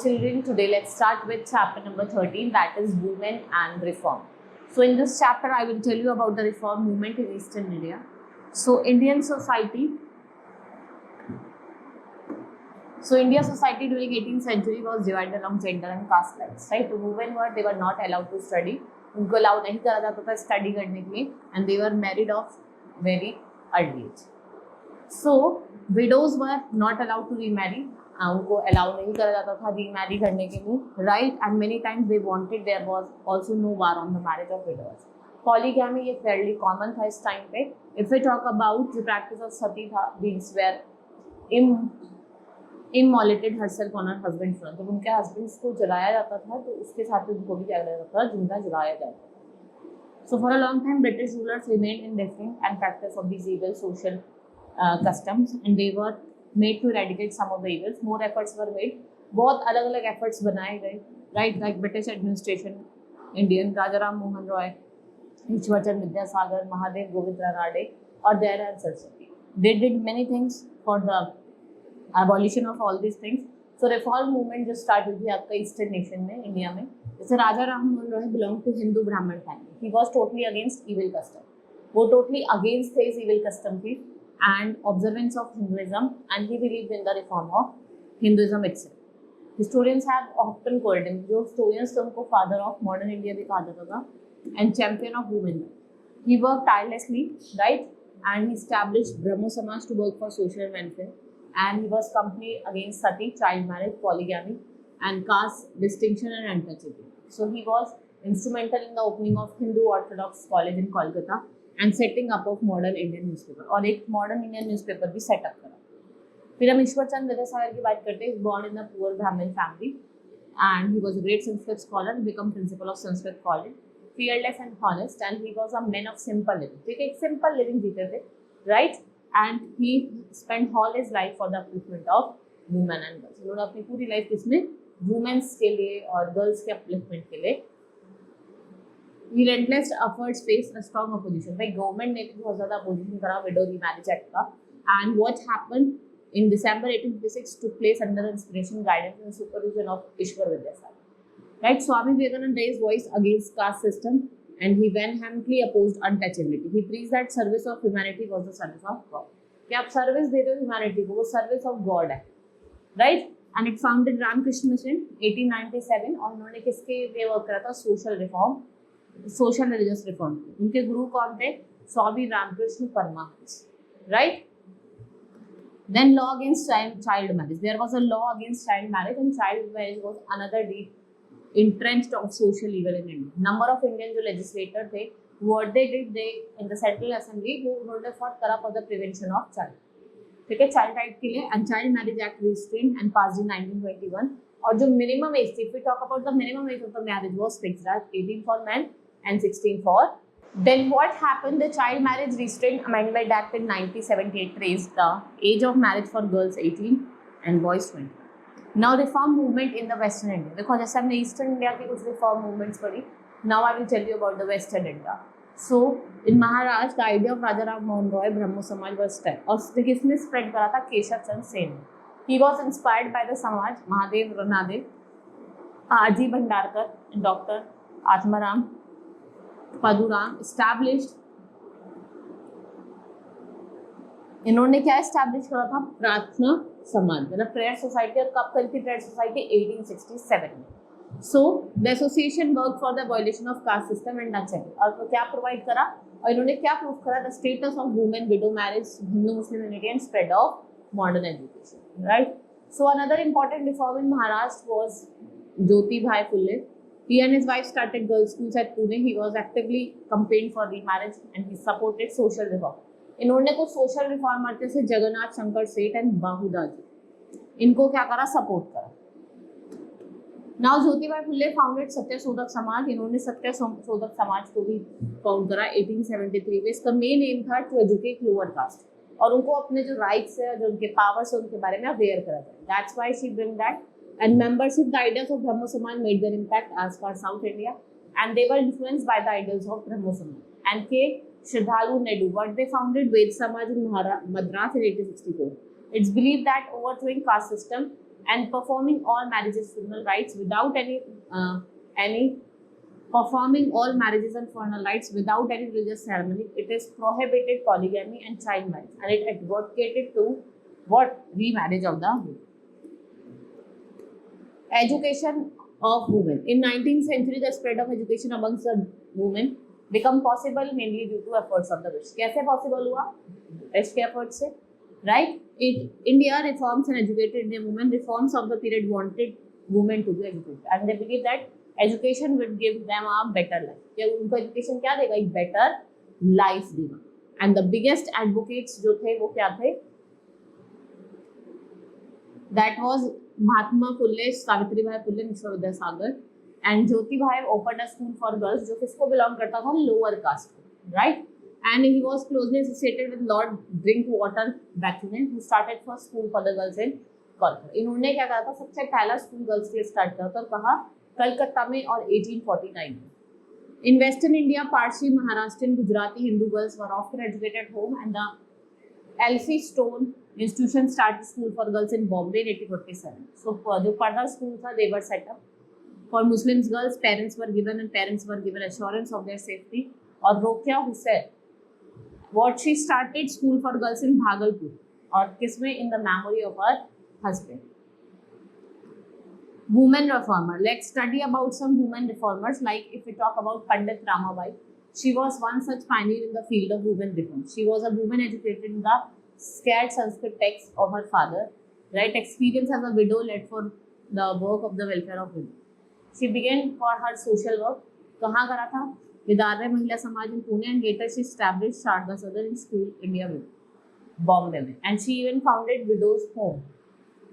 children, today let's start with chapter number 13, that is Women and Reform. So in this chapter I will tell you about the reform movement in Eastern India. So Indian society during 18th century was divided along gender and caste lines, right? The women they were not allowed to study. उनको allow नहीं करा जाता था study करने के लिए, and they were married of very early age. So widows were not allowed to remarry. उनको allow नहीं करा जाता था रीमैरी करने के लिए, right? And many times they wanted, there was also no bar on the marriage of widows. Polygamy ये fairly common था इस टाइम पे. If we talk about the practice of sati था, beings were immolated herself on her husband front. जब उनके husbands को जलाया जाता था तो उसके साथ उनको भी क्या जाता था, जिंदा जलाया जाता था. So for a long time British rulers remained indifferent and practice of these evil social customs, and they were made to eradicate some of the evils. More efforts were made. बहुत अलग अलग efforts बनाए गए, right? Like British administration, Indian, Rajaram Mohan Roy, Ishwarchand Vidyasagar, Mahadev Govind Ranade, or Dayal Saraswati. They did many things for the abolition of all these things. So reform movement जो start हुई थी आपका eastern nation में, India में. जैसे राजा Ram Mohan Roy belonged to Hindu Brahmin family. He was totally against evil custom. वो totally against थे इस evil custom की and observance of Hinduism, and he believed in the reform of Hinduism itself. Historians have often called him, जो historians थे उनको father of modern India भी कहा जाता था, and champion of women. He worked tirelessly, right? And he established Brahmo Samaj to work for social welfare, and he was company against sati, child marriage, polygamy, and caste distinction and untouchability. So he was instrumental in the opening of Hindu Orthodox College in Kolkata and setting up of modern Indian newspaper, और एक modern Indian newspaper भी set up करा. फिर हम ईश्वरचंद विद्यासागर की बात करते हैं. born in a poor Brahmin family and he was a great Sanskrit scholar, become principal of Sanskrit college, fearless and honest, and he was a man of simple living. ठीक है, एक simple living जीते थे, right? And he spent all his life for the upliftment of women and girls. उन्होंने अपनी पूरी life किसमें, women's के लिए और गर्ल्स के अपलिफ्टमेंट के लिए. Relentless efforts faced a strong opposition. भाई गवर्नमेंट ने भी बहुत ज़्यादा अपोजिशन करा विडो रीमैरिज एक्ट का. And what happened in December 1856 took place under the inspiration, guidance and supervision of Ishwar Vidyasagar. Right? Swami Vivekananda raised voice against caste system and he vehemently opposed untouchability. He preached that service of humanity was the service of God. कि आप service दे रहे हो humanity को, वो service of God है, right? And it founded Ramakrishna Mission 1897 और उन्होंने किसके लिए वर्क करा था, social reform, social religious reform. उनके गुरु कौन थे, Swami Ramakrishna Paramhansa, right? Then law against child marriage. There was a law against child marriage and child marriage was another deep entrenched of social evil in India. Number of Indian जो legislator थे, what they did, they in the Central Assembly वो उन्होंने fought करा for the prevention of child, ठीक है, child right के लिए, and Child Marriage Act restrained and passed in 1921. और जो minimum age थी, if we talk about the minimum age of the marriage was fixed at 18 for men and 16 for. Then what happened? The Child Marriage Restraint Amendment Act in 1978 raised the age of marriage for girls 18 and boys 20. Now reform movement in the Western India. देखो जैसे हमने Eastern India की कुछ reform movements पढ़ी. Now I will tell you about the Western India. So in Maharashtra, the idea of Raja Ram Mohan Roy Brahmo Samaj was spread. और किसने spread करा था? Keshav Sen. He was inspired by the Samaj, Mahadev Ranade, R.G. Bhandarkar, and Dr. Atmaram Paduram established. इन्होंने क्या establish करा था? प्रार्थना समाज, मतलब प्रेयर सोसाइटी. और कब करी थी प्रेयर सोसाइटी? 1867 में. So the association work for the violation of caste system and Naxal. और तो क्या प्रोवाइड करा और इन्होंने क्या प्रूव करा? The status of women, widow marriage, Hindu Muslim unity and spread of modern education, right? So another important reform in Maharashtra was Jyoti Bhai Phule. He and his wife started girls' schools at Pune. He was actively campaigned for remarriage and he supported social reform. इन्होंने कुछ social reformer जैसे जगन्नाथ शंकर सेठ and बाहुदाजी, इनको क्या करा? Support करा. Now Jyotiba Phule founded सत्य शोधक समाज. इन्होंने सत्य शोधक समाज को भी फाउंड करा 1873 में. इसका मेन एम था टू एजुकेट लोअर कास्ट, और उनको अपने जो राइट्स है, जो उनके पावर्स है, उनके बारे में अवेयर करा जाए. That's why she bring that. And membership, the ideas of Brahmo Samaj made their impact as far South India, and they were influenced by the ideals of Brahmo Samaj. And K. Shradhalu Naidu, what they founded Ved Samaj in Madras in 1864. It's believed that overthrowing caste system and performing all marriages funeral rites without any performing all marriages and funeral rites without any religious ceremony. It is prohibited polygamy and child marriage, and it advocated to what? Remarriage of the women. Education of women. In 19th century, the spread of education amongst the women become possible mainly due to efforts of the British. कैसे possible हुआ? British के efforts से, right? India reforms and educated Indian women. Reforms of the period wanted women to be educated, and they believe that education would give them a better life. कि उनको education क्या देगा? एक better life देगा. And the biggest advocates जो थे वो क्या थे? That was महात्मा फुले, सावित्री भाई फुले, निशा Vidyasagar and Jyoti Bhai open a school for girls, जो किसको बिलोंग करता था? लोअर कास्ट को, right? And he was closely associated with Lord Drinkwater Bethune, who started first school for the girls in Calcutta. इन्होंने क्या कहा था? सबसे पहला स्कूल गर्ल्स के लिए स्टार्ट किया था, कहा कलकत्ता में, और 1849 में. In western India, Parsi, Maharashtrian, Gujarati Hindu girls were often educated home, and the Elphinstone institution started school for girls in Bombay in 1847. So जो पर्दा स्कूल था, they were set up for Muslim girls. Parents were given assurance of their safety. और रोकिया Hussain, what she started school for girls in Bhagalpur, और किसमें? in the memory of her husband. Women reformer. Let's study about some women reformers. Like if we talk about Pandit Ramabai, she was one such pioneer in the field of women reform. She was a woman educated in the scared Sanskrit text of her father, right? Experience as a widow led for the work of the welfare of women. She began for her social work. कहाँ करा था? विद्यालय महिला समाज in Pune, and later she established Sharda Southern School India में, बॉम्बे में, and she even founded widows home,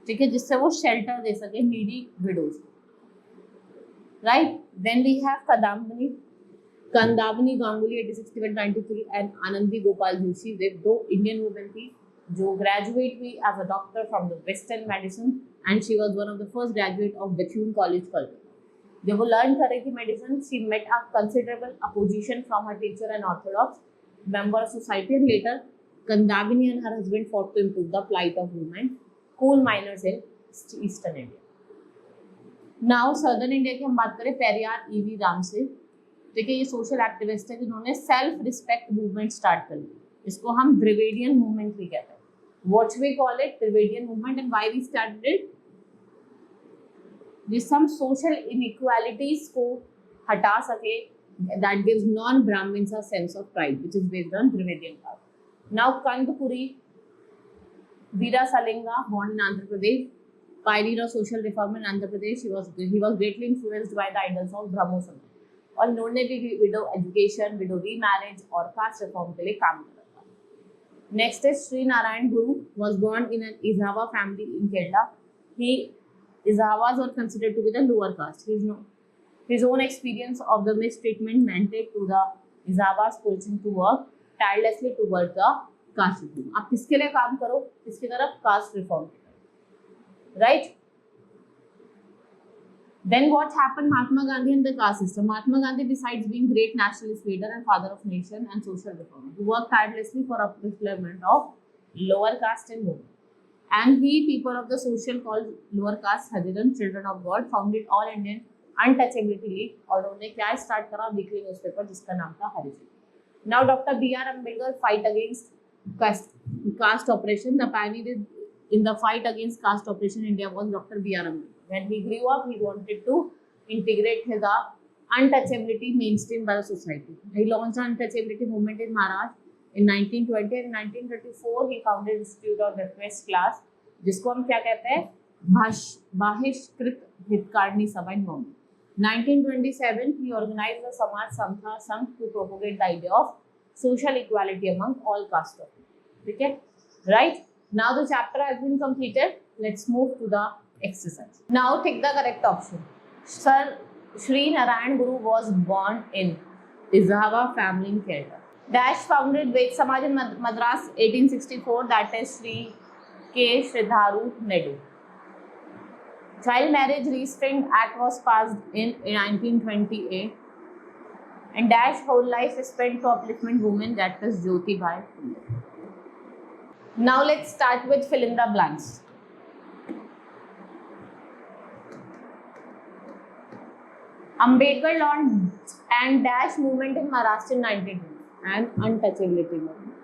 ठीक है, जिससे वो shelter दे सके needy widows, right? Then we have Kadambini Ganguly 86-93 and Anandi Gopal Joshi, वे दो इंडियन वुमेन थी जो ग्रेजुएट हुई as a doctor from the western medicine, and she was one of the first graduate of Bethune college Calcutta. जब वो लर्न कर रही थी medicine, she met a considerable opposition from her teacher and orthodox member of society, and later Kadambini and her husband fought to improve the plight of women coal miners in eastern India. Now southern India की हम बात करें, Periyar EV Ram से, देखिए ये social activist है जिन्होंने self respect movement start कर ली. इसको हम द्रविडियन मूवमेंट भी कहते हैं. What we call it? Dravidian movement. And why we started it? जिस हम सोशल इनइक्वालिटीज को हटा सके, that gives non Brahmins a sense of pride which is based on Dravidian caste. Now Kandukuri Veeresalingam, born in Andhra Pradesh, pioneer of social reform in Andhra Pradesh. He was greatly influenced by the ideals of Brahmo Samaj, और इन्होंने भी window education, window remarriage और cast reform के लिए काम करा था. Next is Shri Narayana Guru, was born in an Ezhava family in Kerala. He Ezhavas are considered to be the lower caste. His own experience of the mistreatment mandated to the Ezhavas pushed him to work tirelessly towards the caste reform. आप किसके लिए काम करो? किसकी तरफ? Cast reform की तरफ, right? Then what happened? Mahatma Gandhi and the caste system. Mahatma Gandhi, besides being great nationalist leader and father of nation and social reformer, who worked tirelessly for upliftment of lower caste and women. And he, people of the social called lower caste Harijan, children of God, founded All Indian Untouchability League. और उन्होंने क्या start करा? Weekly newspaper जिसका नाम था हरिजन. Now Dr. B.R. Ambedkar fight against caste oppression. The pioneer in the fight against caste oppression in India was Dr. B.R. Ambedkar. When he grew up, he wanted to integrate the untouchability mainstream by the society. He launched the untouchability movement in Maharashtra in 1920, and in 1934 he founded Institute of Request Class, जिसको हम क्या कहते हैं? बहिष्कृत हितकारिणी सभा in Bombay. 1927 he organized the Samaj Samtha Sangh to propagate the idea of social equality among all caste of people. ठीक है, right? Now the chapter has been completed. Let's move to the exercise. Now take the correct option. Sir Shri Narayan Guru was born in Izhava family in Kerala. Dash founded Ved Samaj in Madras 1864. That is Shri K. Sridharu Naidu. Child Marriage Restraint Act was passed in 1928. And Dash whole life spent to upliftment women. That is Jyoti Bhai. Now let's start with fill in the blanks. Ambedkar launched and dash movement in Maharashtra in 1920 and untouchability movement.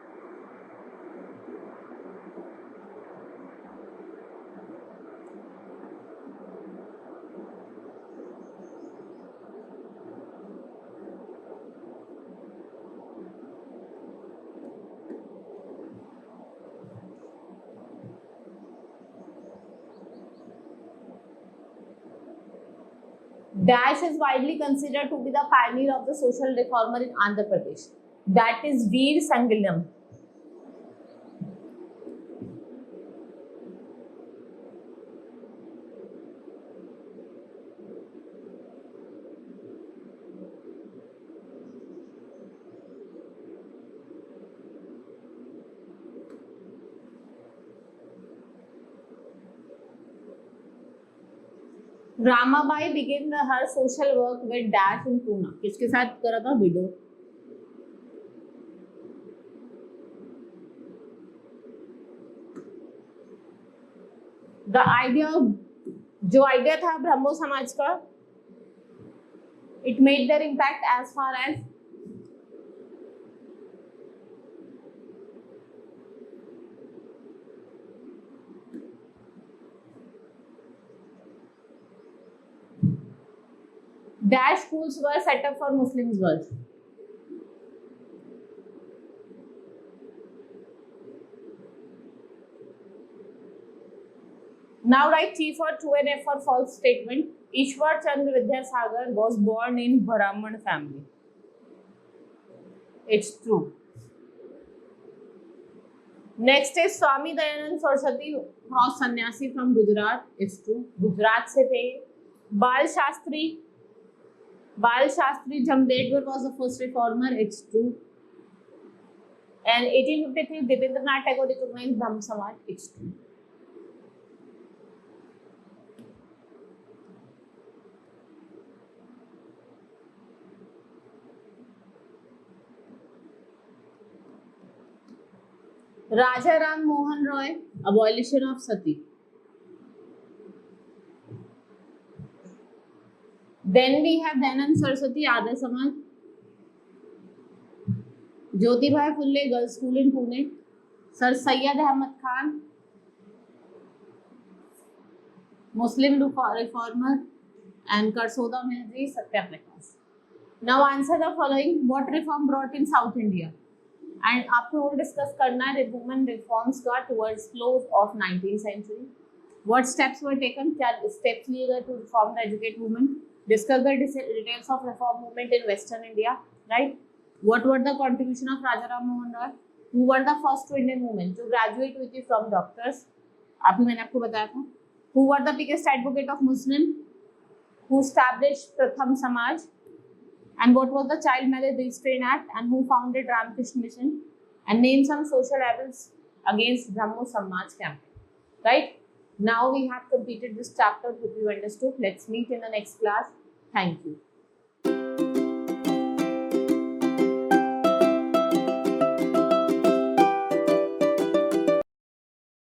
Dash is widely considered to be the pioneer of the social reformer in Andhra Pradesh. That is Veer Sangilam. Ramabai began her social work with Dash in Pune. किसके साथ करा था? Window. The idea, जो idea था ब्रह्मो समाज का, it made their impact as far as dash schools were set up for Muslim girls. Now write T for true and F for false statement. Ishwar Chandra Vidyasagar was born in Brahman family. It's true. Next is Swami Dayanand Saraswati was sannyasi from Gujarat. It's true. Gujarat से थे. Bal Shastri Jambedkar was the first reformer. It's true. And 1853 Debendranath Tagore recognized Brahmo Samaj. It's true. Raja Ram Mohan Roy, abolition of Sati. Then we have Dayanand Saraswati, Adarsh Samaj. Jyotirbai Phule, Girls School in Pune. Sir Syed Ahmad Khan, Muslim reformer, and Karsoda Mehdi Satyaprakash. Now answer the following. What reform brought in South India? And आपको और discuss करना है women reforms का towards close of 19th century. What steps were taken? क्या steps लिए गए to reform the educate women? Discuss the details of reform movement in Western India. Right? What were the contribution of Raja Ram Mohan Roy? Who were the first two Indian women to graduate with you from doctors? अभी मैंने आपको बताया था. Who were the biggest advocate of Muslim? Who established Pratham Samaj? And what was the Child Marriage Restraint Act, and who founded Ramakrishna Mission? And name some social evils against Brahmo Samaj campaign. Right? Now we have completed this chapter. Hope you understood. Let's meet in the next class. Thank you.